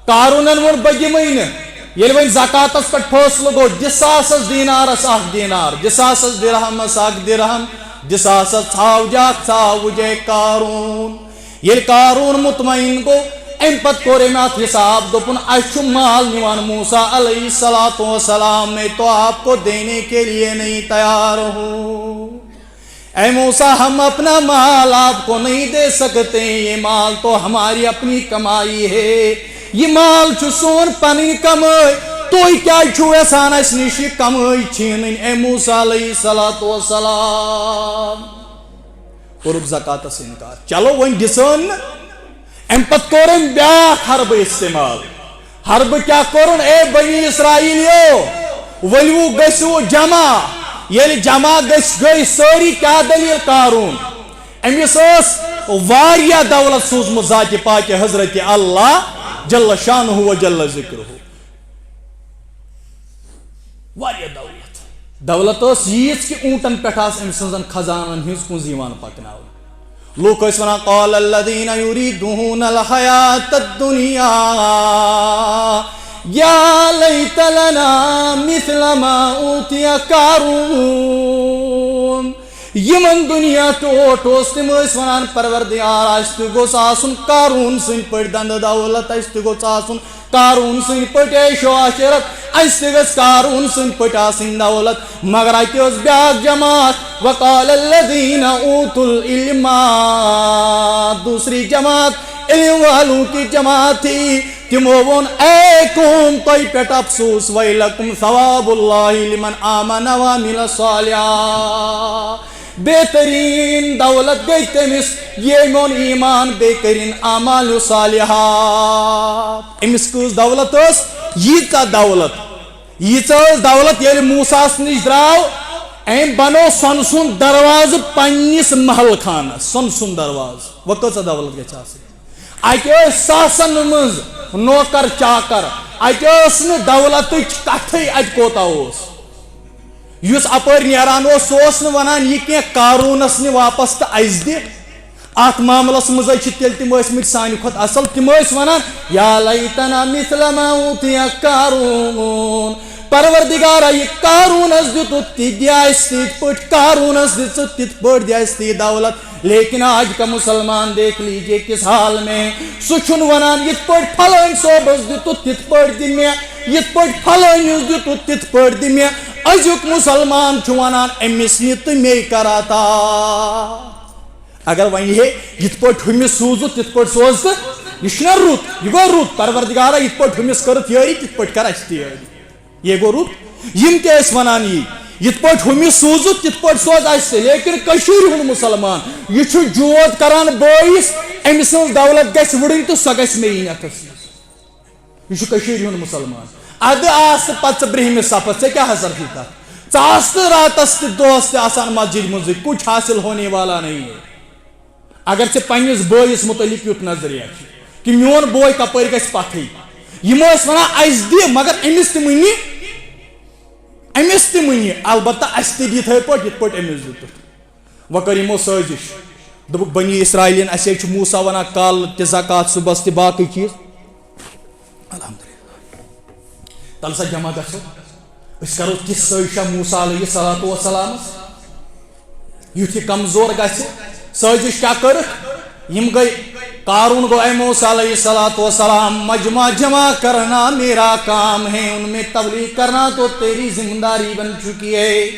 قارونن ووٚن بہٕ دِمٕے نہٕ ییٚلہِ وۄنۍ زکاتس پٮ۪ٹھ فٲصلہٕ گوٚو دِساسس دینارس اکھ دینار دِساسس درہمس اکھ درہم دِساسس ژھاوجہِ اکھ ژھاوُجے قارون ییٚلہِ قارون مطمئن گوٚو امہِ پتہٕ کوٚر أمۍ اتھ حساب دوٚپُن اَسہِ چھُ مال نِوان موسا علیہ الصلوۃ والسلام میں تو آپ کو دینے کے لیے نہیں تیار ہوں اے موسا ہم اپنا مال آپ کو نہیں دے سکتے یہ مال تو ہماری اپنی کمائی ہے یہ مال چھُ سون پنٕنۍ کمٲے تُہۍ کیٛازِ چھُو یژھان اَسہِ نِش یہِ کمٲے چھیٖنٕنۍ اے موسا علیہ الصلوۃ والسلام کوٚرُکھ زکاتس انکار چلو وۄنۍ دِژٲن نہٕ امہِ پتہٕ کوٚر أمۍ بیٛاکھ حربہٕ استعمال حربہٕ کیٛاہ کوٚرُن اے بنی اسرائیلیو ؤلِو گٔژھِو جمع ییٚلہِ جمع گٔے سٲری کیٛاہ دٔلیٖل قارون أمِس ٲس واریاہ دولت سوٗزمُت ذاتہِ پاکہِ حضرت اللہ جل شانہ و جل ذکرہ واریاہ دولت ٲس ییٖژ کہِ اوٗنٹن پٮ۪ٹھ آسہٕ أمۍ سٕنٛزن خزانن ہٕنٛز کُنٛز یِوان پکناونہٕ لوٗکھ ٲسۍ وَنان قال الذین یریٖدوٗن الحیاۃ الدُنیا یا لیت لنا مثل ما اوتِیَ قارون یِمن دُنیا ٹوٹھ اوس تِم ٲسۍ وَنان پروردگار اَسہِ تہِ گوٚژھ آسُن قارون سٕنٛدۍ پٲٹھۍ دندٕ دولت اَسہِ تہِ گوٚژھ آسُن قارون سٕنٛدۍ پٲٹھۍ عیش و عشرت اَسہِ تہِ گژھِ قارون سٕنٛدۍ پٲٹھۍ آسٕنۍ دولت مگر اَتہِ ٲس بیٛاکھ جماعت وقال الذین اوتوا العلم دوسری جماعت علم والوں کی جماعت تھی تمو ووٚن اے قوم تۄہہِ پٮ۪ٹھ افسوس ویلکم ثواب اللہ لمن آمن وعمل صالحا بہترین دولت گئی تٔمِس ییٚمۍ اوٚن ایمان بیٚیہِ کٔرِن اعمال صالحات أمِس کۭژ دولت ٲس ییٖژاہ دولت ییٚلہِ موساہس نِش درٛاو أمۍ بنوو سۄنہٕ سُنٛد دروازٕ پننِس محل خانس سۄنہٕ سُنٛد دروازٕ وۄنۍ کۭژاہ دولت گژھِ آسٕنۍ اَتہِ ٲسۍ ساسن منٛز نوکر چاکر اَتہِ ٲس نہٕ دولتٕچ کتھٕے اَتہِ کوتاہ اوس یُس اپٲرۍ نیران اوس سُہ اوس نہٕ وَنان یہِ کینٛہہ قارونس نہِ واپس تہٕ اَسہِ دِ اتھ معاملس منٛز چھِ تیٚلہِ تِم ٲسۍمٕتۍ سانہِ کھۄتہٕ اصل تِم ٲسۍ وَنان یا لیتنا مثل ما اوتِیَ قارون پروردگارا یہ قارونس دِتُتھ تہِ دِ اَسہِ تِتھ پٲٹھۍ قارونس دِژٕتھ تِتھ پٲٹھۍ دِ اَسہِ تی دولت لیکن آج کا مسلمان دیکھ لیجیے کس حال میں سُہ چھُنہٕ وَنان یِتھ پٲٹھۍ پھلٲنۍ صٲبس دِتُتھ تِتھ پٲٹھۍ دِ مےٚ یِتھ پٲٹھۍ پھلٲنِس دِتُتھ تِتھ پٲٹھۍ دِ مےٚ أزیُک مُسلمان چھُ وَنان أمِس نہِ تہٕ مے کراتا اگر وۄنۍ ہے یِتھ پٲٹھۍ ہُمِس سوٗزُتھ تِتھ پٲٹھۍ سوز تہٕ یہِ چھُنہ رُت یہِ گوٚو رُت پروردگارا یِتھ پٲٹھۍ ہُمِس کٔرٕتھ یٲری تِتھ پٲٹھۍ کر اَسہِ تہِ یٲری یہِ گوٚو رُت یِم تہِ ٲسۍ وَنان یی یِتھ پٲٹھۍ ہُمِس سوٗزُتھ تِتھ پٲٹھۍ سوز اَسہِ تہِ لیکن کٔشیٖرِ ہُنٛد مُسلمان یہِ چھُ جود کران بٲیِس أمۍ سٕنٛز دولت گژھِ وٕڑٕنۍ تہٕ سۄ گژھِ مےٚ یِنۍ اَتھس یہِ چھُ کٔشیٖرِ ہُنٛد مُسلمان اَدٕ آس تہٕ پتہٕ ژٕ برٛہمِس صفس ژےٚ کیٛاہ حضر چھُے تتھ ژٕ آس تہٕ راتس تہِ دۄہس تہِ آسان مسجد منٛزٕے کچھ حاصل ہونے والا نہیں ہے اگر ژےٚ پننِس بٲیِس مُتعلق یُتھ نظریہ چھُ کہِ میون بوے کپٲرۍ گژھِ پتھٕے یِم ٲسۍ وَنان اَسہِ دِ مگر أمِس تہِ مٔنی البتہ اَسہِ تہِ دِ یِتھٕے پٲٹھۍ یِتھ پٲٹھۍ أمِس دِتُکھ وۄنۍ کٔر یِمو سٲزِش دوٚپُکھ بنی اسرائیلین اَسے چھُ موسا وَنان کالہٕ تہِ زکات صُبحس تہِ باقٕے چیٖز الحمدُاللہ تَلہٕ سا جمع گژھو أسۍ کَرو تِژھ سٲزِشا موسا علیہ الصلوۃ والسلامس یُتھ یہِ کمزور گژھِ سٲزِش کیٛاہ کٔرٕکھ یِم گٔے قارون گو اے موسیٰ علیہ الصلوۃ والسلام مجمع جمع کرنا میرا کام ہے ان میں تبلیغ کرنا تو تیری ذمہ داری بن چکی ہے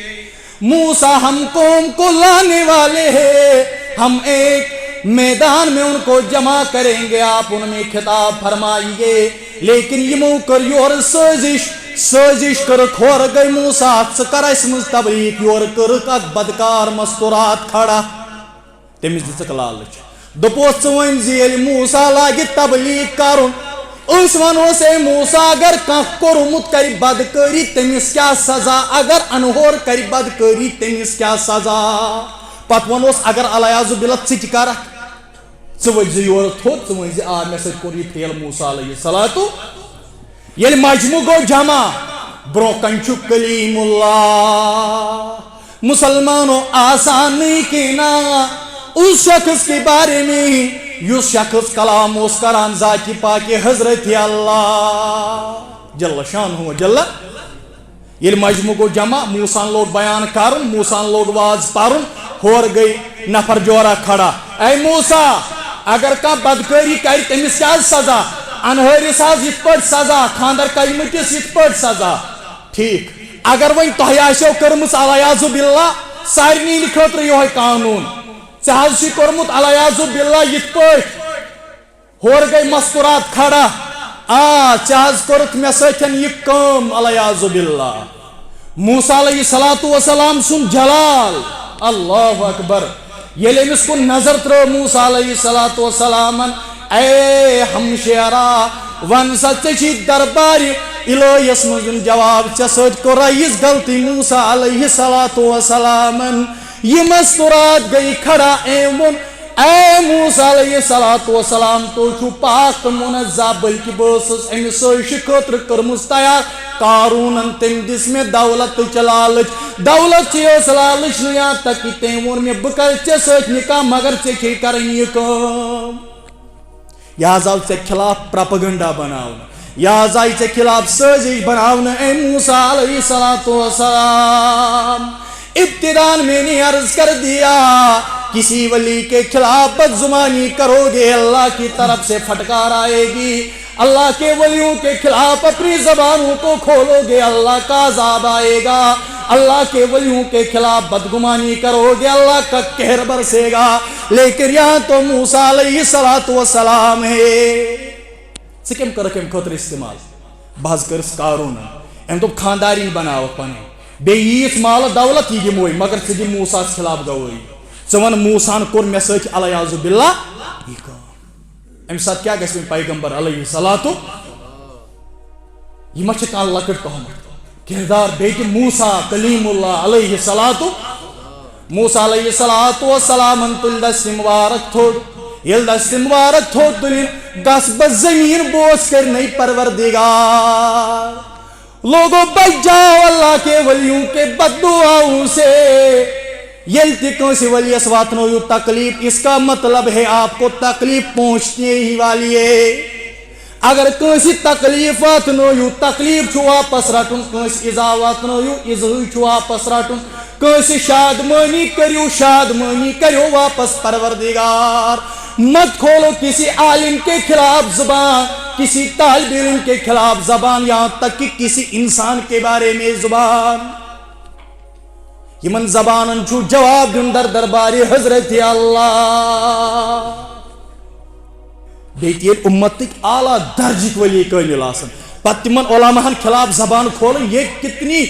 موسیٰ ہم قوم کو لانے والے ہیں ہم ایک میدان میں ان کو جمع کریں گے آپ ان میں خطاب فرمائیے لیکن یمو کر یور سٲزِش کٔرٕکھ ہورٕ گٔے موسیٰ ژٕ کر اَسہِ منٛز تبلیغ یورٕ کٔرٕکھ اکھ بدکار مستورات کھڑا تٔمِس دِژٕکھ لالٕچ دوٚپُس ژٕ ؤنۍ زِ ییٚلہِ موسیٰ لاگہِ تبلیغ کرُن اس ونوس اے موسیٰ اگر کان کورمت کری بدکاری تمس کیا سزا اگر انہور کری بدکاری تمس کیا سزا پت ونوس اگر علیہ باللہ ثت کرک ث وج یور تھوت ث ون آ مے سۭتۍ کوٚر یہِ فیل موسیٰ علیہ الصلوۃ ییٚلہِ مجموع گوٚو جمع برونٛہہ کَنہِ چھُ کلیم اللہ مسلمانوں آسان نہیں کہنا اس شخص کے بارے میں یس شخص کلام اس کران ذات پاک حضرت اللہ جل شانہ جل یل مجموع کو جمع موسیٰ لوگ بیان کرن موسیٰ لوگ واز پرن ہور گئی نفر جورا کھڑا اے موسیٰ اگر کا بدکاری کر تمس کیا سزا انہرس آز یت پٲٹھۍ سزا خاندر کرمتس یت پٲٹھۍ سزا ٹھیک اگر ون تہ آسو کرمژ علیہ باللہ سارنی خاطر یہ قانون ژےٚ کورمت علیہ باللہ یت پٲٹھۍ ہور گئی مسکرات کھڑا ژےٚ کورُتھ مے سۭتۍ یہ کٲم علیہ باللہ موسیٰ علیہ الصلوۃ والسلام سُنٛد جلال اللہ اکبر ییٚلہِ أمِس کُن نظر ترٲو موسیٰ علیہ الصلوۃ والسلامن اے ہمشیرا ون سا ژےٚ دربار الہیس مزن جواب ژےٚ سۭتۍ کوٚر رئیس غلطی موسیٰ علیہ الصلوۃ والسلامن یہ مستورات گئی کھڑا ایمون اے موسیٰ علیہ الصلوۃ والسلام تو چھو پاک منزہ بلکہ بسس امس سٲزشہِ خٲطرٕ کٔرمٕژ تیار قارونن تم دس میں دولت چلالچ دولت ٲس لالچ نہٕ یہاں تک کہ تٔمۍ ووٚن مےٚ بہٕ کرٕ ژےٚ سۭتۍ نکاح مگر ژےٚ چھے کرٕنۍ یہِ کٲم یہ آز آو ژےٚ خلاف پرپگنڈا بناونہٕ یہ آز آیہِ ژےٚ خلاف سٲزش بناونہٕ اے موسیٰ علیہ الصلوۃ والسلام ابتدان میں نے عرض کر دیا کسی ولی کے خلاف بدزبانی کرو گے اللہ کی طرف سے پھٹکار آئے گی اللہ کے ولیوں کے خلاف اپنی زبانوں کو کھولو گے اللہ کا عذاب آئے گا اللہ کے ولیوں کے خلاف بدگمانی کرو گے اللہ کا قہر برسے گا لیکن یہاں تو موسیٰ علیہ الصلوۃ والسلام ہے سکم کر کم خطر استعمال بحث کرس قارون ام دوٚپ خاندارین بناوک پنٕنۍ بیٚیہِ ییٖژ مال دولت یہ دِموے مگر ژٕ دِ موسیٰ خلاف گوٲہی ژٕ وَن موسیٰ کوٚر مےٚ سۭتۍ علیہ باللہ یہِ کٲم امہِ ساتہٕ کیٛاہ گژھِ وۄنۍ پیغمبر علیہ الصلوۃ یہِ ما چھِ کانٛہہ لۄکٕٹ تہمت کردار بیٚیہِ تہِ موسیٰ کلیم اللہ علیہ الصلوۃ موسیٰ علیہ الصلوۃ والسلامن تُلۍ دستہِ مُبارک تھوٚد ییٚلہِ دستہِ مُبارک تھوٚد تُلِنۍ گژھ بہٕ زٔمیٖن بوس کرنَے پروردگار لوگوں بچ جاؤ اللہ کے ولیوں کے بد دعاؤں سے یل تہ کنسی ولیس واتنو تکلیف اس کا مطلب ہے آپ کو تکلیف پہنچنے ہی والی ہے اگر کنسی تکلیف واتنو تکلیف چھو واپس رٹن کنسی ایزا واتنو ایزا چھو واپس رٹن کنسی شادمانی کریو واپس پروردگار مت کھولو کسی عالم کے خلاف زبان کسی طالب علم کے خلاف زبان یہاں تک کہ کسی انسان کے بارے میں زبان یمن زبانن چھو جواب دن در دربار حضرت اللہ بیتی امتک اعلیٰ درجک ولی کامل آسن پتہ تمن علماء خلاف زبان کھولیں یہ کتنی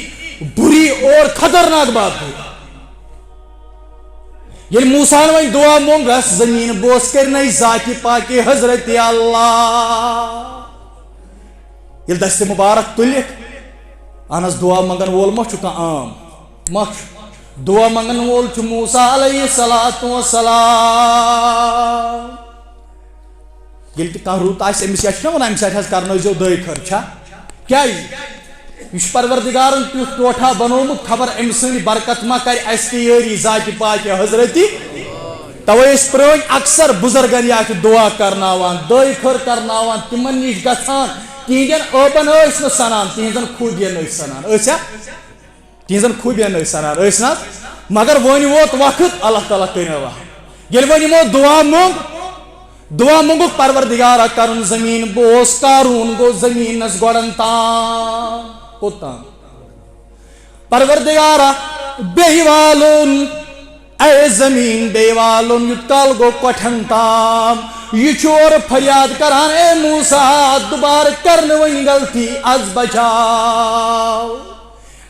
بری اور خطرناک بات ہے یل موسیٰ نے دعا مونگ رس زمین بوس کرنے ذات پاک حضرت اللہ یل دست مبارک تلک انس دعا منگن وول ما چھُ کانٛہہ عام ما چھُ دعا منگن وول چھُ موسیٰ علیہ الصلوۃ والسلام یل تہِ کانٛہہ رُت آسہِ أمِس کیٛاہ چھِ نا وَنان اَمہِ ساتہٕ حظ کرنٲیزیو دۄیہِ خٲر چھا کیٛازِ یہ پروردگارن تیُتھ ٹوٹھا بنومت خبر أمۍ سٕنٛدِ برکت ما کر اَسہِ تہِ یٲری ذاتِ پاک حضرتی توے ٲسۍ پرٛٲنۍ اکثر بُزرگن یا دعا کرناوان دۄیہِ خٲر کرناوان تِمن نِش گژھان تِہنٛدٮ۪ن ٲبن ٲسۍ نہٕ سنان تِہنٛزن خوٗبین ٲسۍ سنان ٲسیا تِہنٛزن خوٗبین ٲسۍ سنان ٲسۍ نہ مگر وۄنۍ ووت وقت اللہ تعالیٰ کٔرِنۍ رحم ییٚلہِ وۄنۍ یِمو دعا منٛگُکھ پروردگارا کرُن زمیٖن بوس قارون گوٚو زمیٖنس گۄڈن تام کوٚتام پروردگارا بیٚیہِ والُن اے زمیٖن بیٚیہِ والُن یُت کال گوٚو کۄٹھٮ۪ن تام یہ چھُ اورٕ فریاد کران اے موسیٰ دوبارٕ کر نہٕ وۄنۍ غلطی از بچاو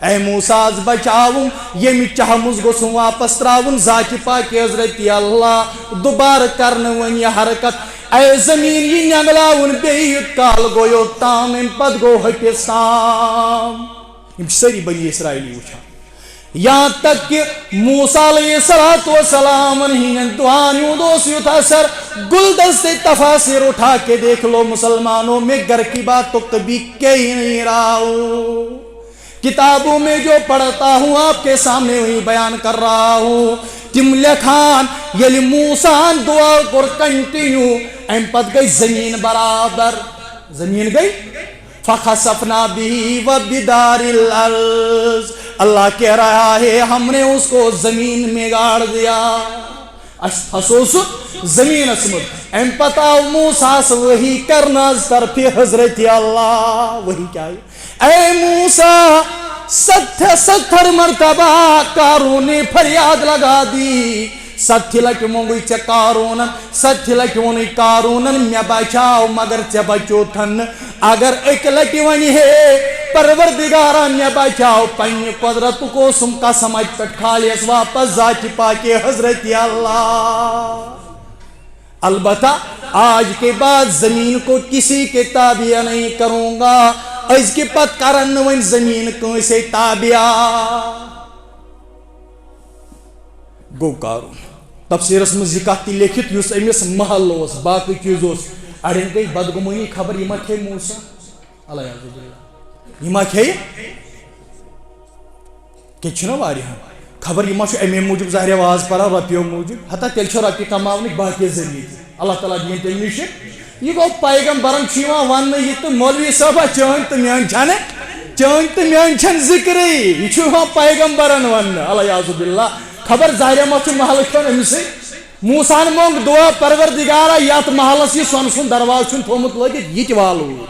اے موسیٰ از بچاوُم ییٚمہِ چاہمٕژ گوٚژھُم واپس تراوُن ذاتِ پاک حضرت اللہ دوبارٕ کر نہٕ وۄنۍ یہِ حرکت اے زمین یہ نگلاون بیت کال گویو تام ام پت گو حکس تام یم سری بنی اسرائیلی وچھان یہاں تک کہ موسیٰ علیہ السلام ہین دعان یوں یوت اثر گلدست تفاسیر اٹھا کے دیکھ لو مسلمانوں میں گھر کی بات تو کبھی کہیں نہیں رہا ہوں کتابوں میں جو پڑھتا ہوں آپ کے سامنے وہی بیان کر رہا ہوں تم لکھان یلی موسیٰ دعا کر کنٹینیو ام پت گئی زمین برابر زمین گئی فخسفنا بھی وبدار الارض اللہ کہہ رہا ہے ہم نے اس کو زمین میں گاڑ دیا افسوس زمین اسمت ام پتا موسیٰ سے وہی کرنا طرف حضرت اللہ وہی کیا ہے اے موسیٰ 70 مرتبہ قارون نے فریاد لگا دی 70 لٹ مونگی چے قارون 70 لٹ ونی قارون میں بچاؤ مگر چے بچو تھن اگر ایک لٹی ونی ہے پروردگارا میں بچاؤ پنی قدرت کو سم کا سمجھ پٹ کھالیس واپس ذات پاک حضرت اللہ البتہ آج کے بعد زمین کو کسی کے تابع نہیں کروں گا اس کے پت کرن ون زمین کو سے تابع گو قارون تفسیرس من ذکر لیکھت یس امس محل اس باقی چیز اس اڑین گئی بدگمانی خبر یہ کھے موسیٰ اللہ یہ کھے کہ چھنا واریاں خبر یہ امی موجود ظاہر آواز پڑا رپیو موجود حتی تیل چھو رپی کماؤنک باقی ذریعے اللہ تعالیٰ دین تیل نشے یہ گو پیغمبرن چھیوان وان یہ تو مولوی صاحبہ چون تو میان چھن ذکری یہ چھوان پیغمبرن وان اللہ یعظ باللہ خبر ظاہر مچ محل چھن امسی موسیٰ مونگ دعا پروردگارا یات محلس یہ سون سن درواز چھن تھومت لگت یہ والو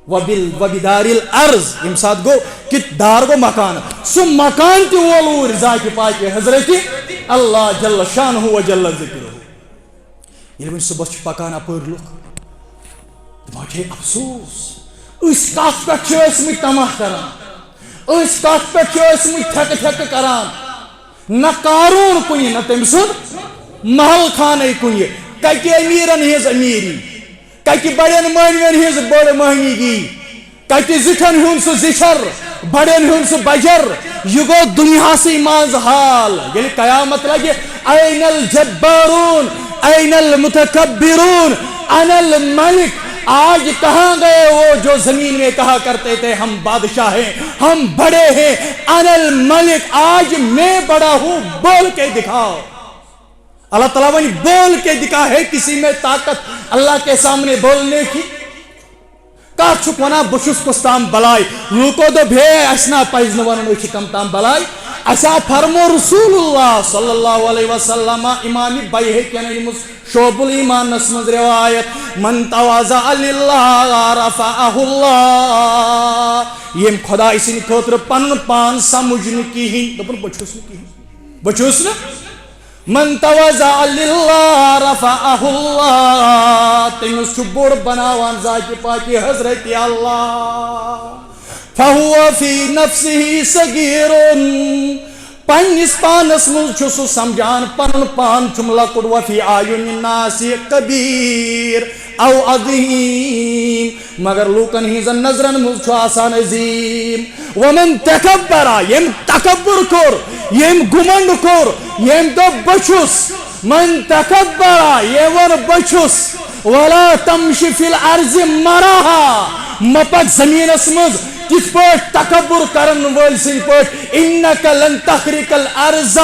وبدار الارض امساد گو کہ دار گو مکان سو مکان تی وولور ذات پاک حضرت اللہ جل شانہ و جل ذکرہ یہ ون صبح پکان اپر لوگ دماغ افسوس اس کات پہ اسمت تماہ کران اس کات پہ اسمت تھک کران نہ قارون کنی نہ تم سن محل خانے کنی کتی امیرن ہز امیری کتی بڑین مہنین ہز بڑ مہنگی کتی زٹھن ہن سو زشر بڑین ہن سو بجر یہ گو دنیا سے ماز حال یعنی قیامت لگے این الجبارون این المتکبرون انا الملک آج کہاں گئے وہ جو زمین میں کہا کرتے تھے ہم بادشاہ ہیں ہم بڑے ہیں انا الملک آج میں بڑا ہوں بول کے دکھاؤ اللہ تعالیٰ نے بول کے دکھا ہے کسی میں طاقت اللہ کے سامنے بولنے کی کا چھپنا بشس کو تام بلائی لوکو دو بھے اسنا پائزن ونن اچھ کم تام بلائی اسا فرمو رسول اللہ صلی اللہ علیہ وسلم امام بیہقی نے شعب الایمان نسمز روایت من تواضع للہ رفعہ اللہ یم خدا اسی خاطر پن پان سمجھن کی ہی دپن بچوس کی بچوس نا من تواضع للہ رفعہ اللہ تمس چھ بوڑ بناوان ذات پاک حضرت اللہ فہو فی نفسہ صغیر پنس پانس مل چھس سمجھان پن پان چھم لکڑ وفی آیون الناس کبیر او عظیم مگر لوکن ہنزن نظرن مل چھو آسان عظیم ومن تکبرا یم تکبر کر یم گمنڈ کر یم دو بچس من تکبرا یہ بچس ولا تمشی فی الارض مراہا مپک زمین اسمز کس پوٹ تکبر کرن ول سن پوٹ انک لن تخرق الارض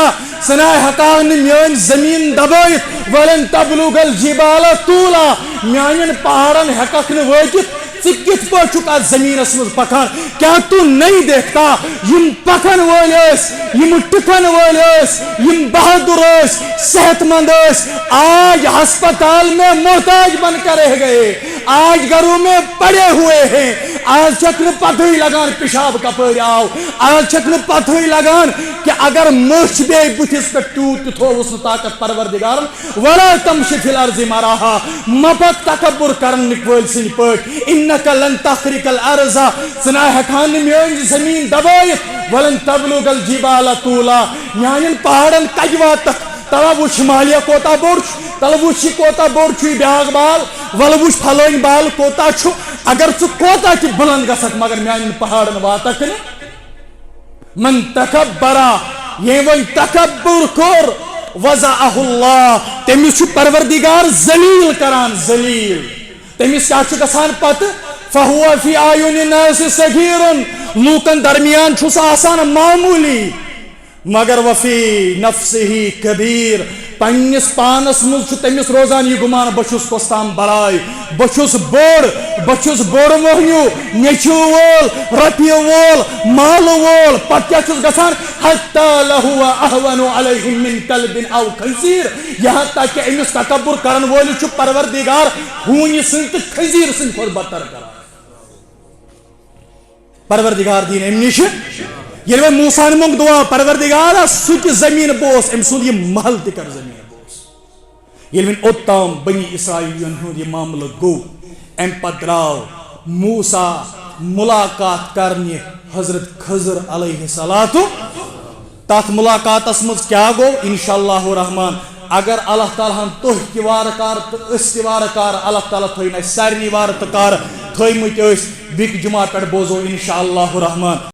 سنائے حقان میان زمین دبائت ولن تبلغ الجبال طولا میان پہاڑن حقق نوائت کت پوٹ چکا زمین اسمز پکان کیا تو نہیں دیکھتا یم پکن والیس یم ٹکن والیس یم بہادر اس صحت مند اس آج ہسپتال میں محتاج بن کر رہ گئے آج گھروں میں پڑے ہوئے ہیں آج چکن پتہ ہی لگان پیشاب کپر آو آج چکن پتہ ہی لگان کہ اگر مچ بے بتس پہ ٹوٹ تھو اس طاقت پروردگار ولا تمشی فی الارض مراہا مپک تکبر کرن نکول سن پٹ انک لن تخرق الارض سنا ہکان میون زمین دبائت ولن تبلغ الجبال طولا میان پہاڑن کجوات توا وہ شمالیہ کوتا بورچ تل وچ کوتا بوڑ چھ بیاگ بال ول وچ پھلٲنۍ بال کوتا چھُ اگر ژٕ کوتا تہِ بلند گژھکھ مگر میانٮ۪ن پہاڑن واتکھ نہٕ من تکبرا یہ وۄنۍ تکبر کوٚر وضعہ اللہ تٔمِس چھُ پروردگار ذلیل کران ذلیل تٔمِس کیٛاہ چھُ گژھان پتہٕ فہو فی اعین الناس صغیر لوٗکن درمیان چھُ سُہ آسان معموٗلی مگر وفی نفسہ کبیر پنس پانس مز تمس روزان یہ گمان بچس کس تام بڑائی بچس بوڑ موہنیو نیچو وول رپیہ وول مال وول پتہ کیا چھس گژھان حتی لہو احون علیہ من کلب او خنزیر یہاں تک کہ امس تکبر کرن وول چھ پروردگار ہونی سن تو خنزیر سن کھت بدتر کران پروردگار دین ام نش یل موسیٰ منگ دعا پروردگار سہ زمین بوس ام سند یہ محل تہ کر زمین بوس یل اوتام بنی اسرائیلین ہند یہ معاملہ گو ام پتہ درو موسیٰ ملاقات کرنے حضرت خضر علیہ الصلوۃ تات ملاقاتس مز کیا گو انشاءاللہ الرحمن اگر اللہ تعالیٰ ہن تہ تہ وارکار تو اس تہ وارکار اللہ تعالیٰ تھین سارنی وار تہ کار تھمت بیک جمعہ پہ بوزو انشاءاللہ الرحمن